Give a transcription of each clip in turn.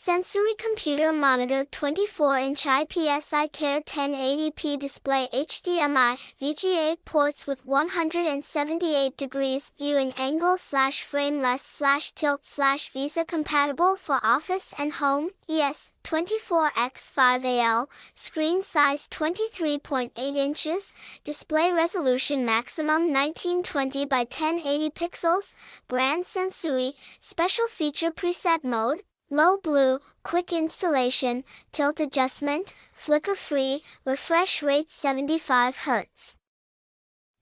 SANSUI computer monitor 24-inch IPS ICare 1080p display HDMI VGA ports with 178 degrees viewing angle / frameless / tilt / VESA compatible for office and home, ES 24x5AL, screen size 23.8 inches, display resolution maximum 1920 by 1080 pixels, brand SANSUI, special feature preset mode, low blue, quick installation, tilt adjustment, flicker-free, refresh rate 75 Hz.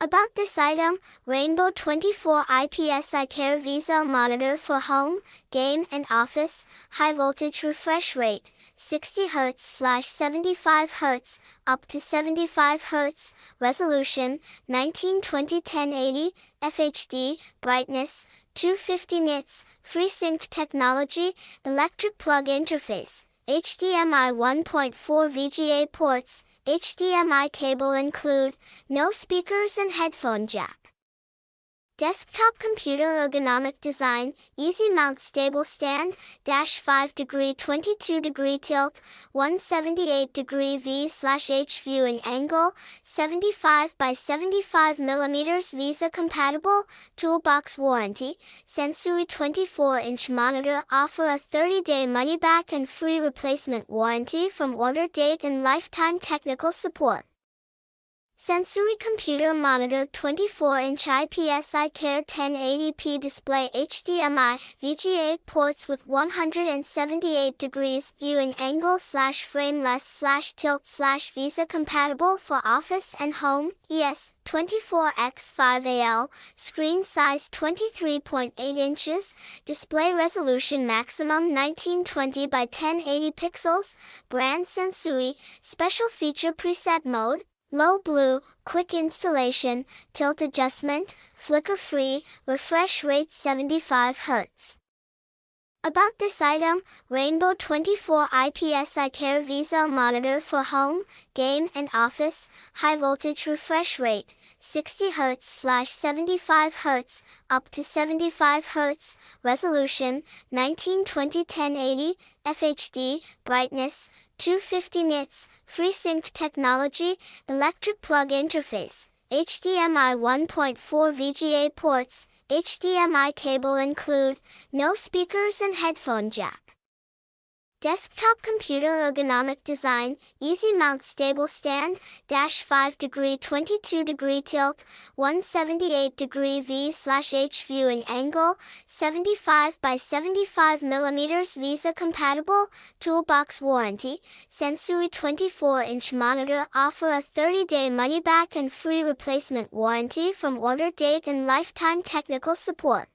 About this item, Rainbow 24 IPS ICare VESA monitor for home, game and office, high voltage refresh rate, 60 Hz / 75 Hz, up to 75 Hz, resolution, 1920-1080, FHD, brightness, 250 nits, FreeSync technology, electric plug interface, HDMI 1.4 VGA ports, HDMI cable include, no speakers and headphone jack. Desktop computer ergonomic design, easy mount stable stand, -5 degree 22 degree tilt, 178 degree V/H viewing angle, 75 by 75 mm VESA compatible, toolbox warranty, SANSUI 24-inch monitor offer a 30-day money-back and free replacement warranty from order date and lifetime technical support. SANSUI computer monitor 24-inch IPS ICare 1080p display HDMI VGA ports with 178 degrees viewing angle / frameless / tilt / VESA compatible for office and home, ES 24x5AL, screen size 23.8 inches, display resolution maximum 1920 by 1080 pixels, brand SANSUI, special feature preset mode, low blue, quick installation, tilt adjustment, flicker-free, refresh rate 75 Hz. About this item, Rainbow 24 IPS ICare VESA monitor for home, game and office, high voltage refresh rate, 60 Hz / 75 Hz, up to 75 Hz, resolution, 1920-1080, FHD, brightness, 250 nits, FreeSync technology, electric plug interface, HDMI 1.4 VGA ports, HDMI cable include, no speakers and headphone jack. Desktop computer ergonomic design, easy mount stable stand, -5 degree 22 degree tilt, 178 degree V/H viewing angle, 75 by 75 mm VESA compatible, toolbox warranty, SANSUI 24-inch monitor offer a 30-day money-back and free replacement warranty from order date and lifetime technical support.